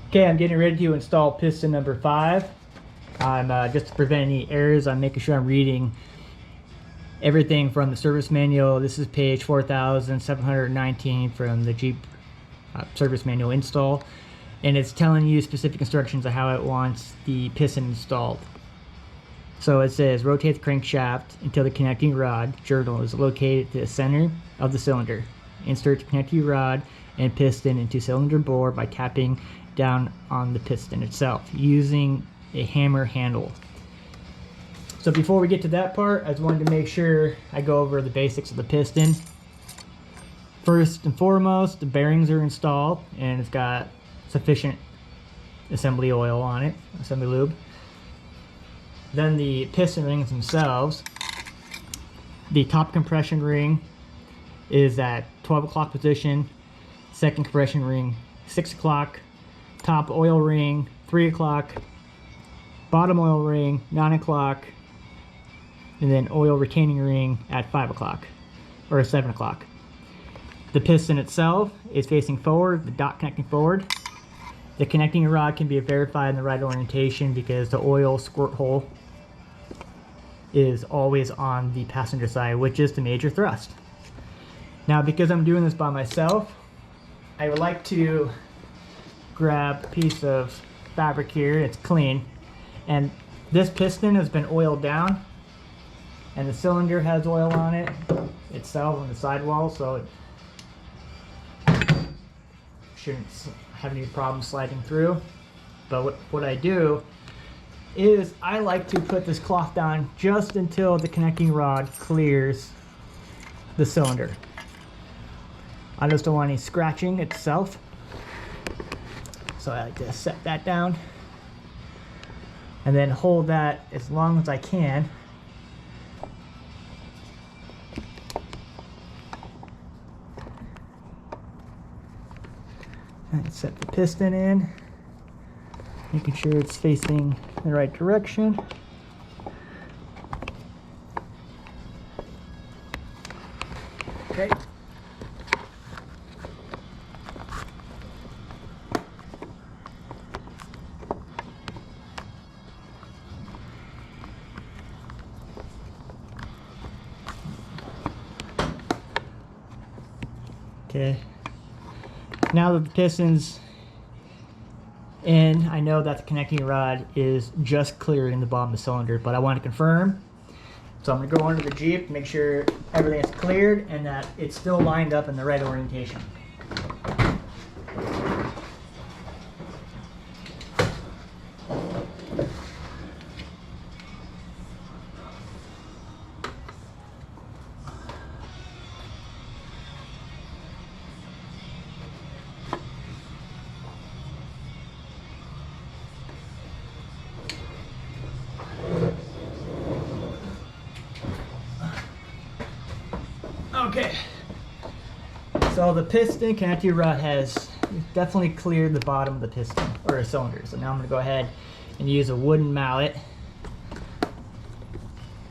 Okay, I'm getting ready to install piston number 5. I'm just to prevent any errors, I'm making sure I'm reading everything from the service manual. This is page 4719 from the Jeep service manual install, and it's telling you specific instructions on how it wants the piston installed. So it says rotate the crankshaft until the connecting rod journal is located to the center of the cylinder. Insert the connecting rod and piston into cylinder bore by tapping down on the piston itself using a hammer handle. So before we get to that part, I just wanted to make sure I go over the basics of the piston. First and foremost, the bearings are installed and it's got sufficient assembly oil on it, assembly lube. Then the piston rings themselves. The top compression ring is at 12 o'clock position, second compression ring 6 o'clock, top oil ring 3 o'clock, bottom oil ring 9 o'clock, and then oil retaining ring at 5 o'clock or 7 o'clock. The piston itself is facing forward, the dot connecting forward. The connecting rod can be verified in the right orientation because the oil squirt hole is always on the passenger side, which is the major thrust. Now, because I'm doing this by myself, I would like to grab a piece of fabric here. It's clean, and this piston has been oiled down, and the cylinder has oil on it itself on the sidewall, so it shouldn't have any problem sliding through. But what I do is I like to put this cloth down just until the connecting rod clears the cylinder. I just don't want any scratching itself, so I like to set that down and then hold that as long as I can. And set the piston in, making sure it's facing the right direction. Okay. Okay. Now that the piston's in, I know that the connecting rod is just clearing the bottom of the cylinder, but I want to confirm. So I'm going to go under the Jeep, make sure everything is cleared and that it's still lined up in the right orientation. Okay, so the piston connecting rod has definitely cleared the bottom of the piston or cylinder. So now I'm going to go ahead and use a wooden mallet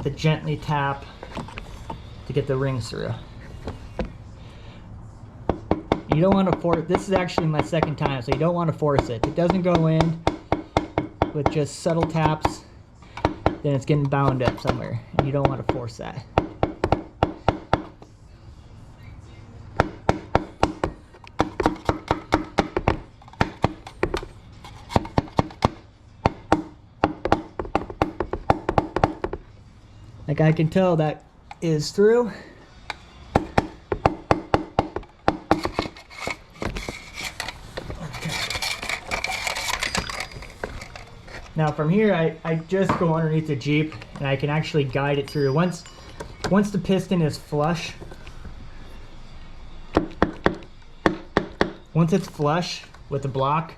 to gently tap to get the rings through. You don't want to force it. This is actually my second time, so you don't want to force it. It doesn't go in with just subtle taps, then it's getting bound up somewhere, and you don't want to force that. Like I can tell that is through. Okay. Now from here, I just go underneath the Jeep and I can actually guide it through. Once the piston is flush, once it's flush with the block,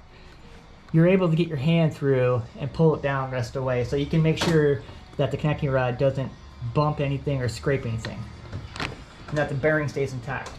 you're able to get your hand through and pull it down, rest away. So you can make sure that the connecting rod doesn't bump anything or scrape anything, and that the bearing stays intact.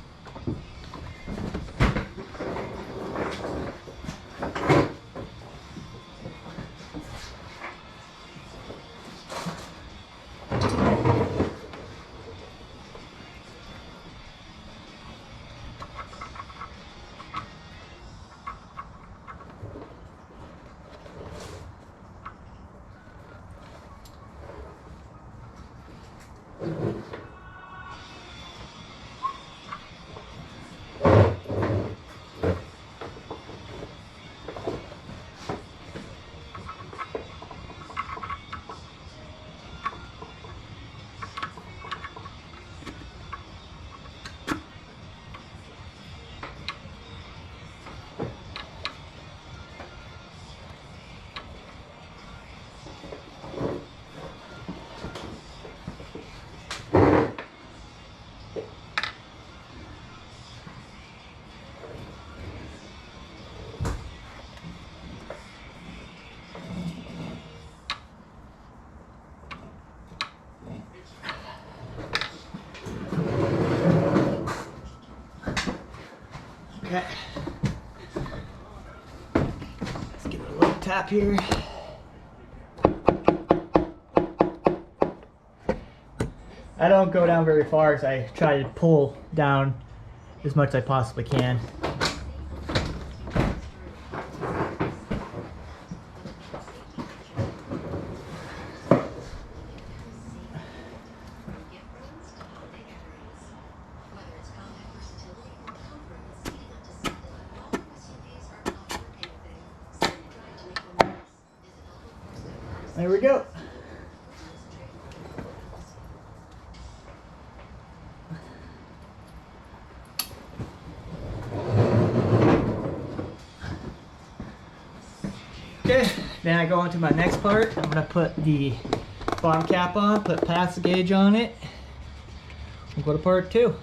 Okay. Let's give it a little tap here. I don't go down very far because I try to pull down as much as I possibly can. There we go. Okay, then I go on to my next part. I'm gonna put the bottom cap on, put pass gauge on it. We'll go to part 2.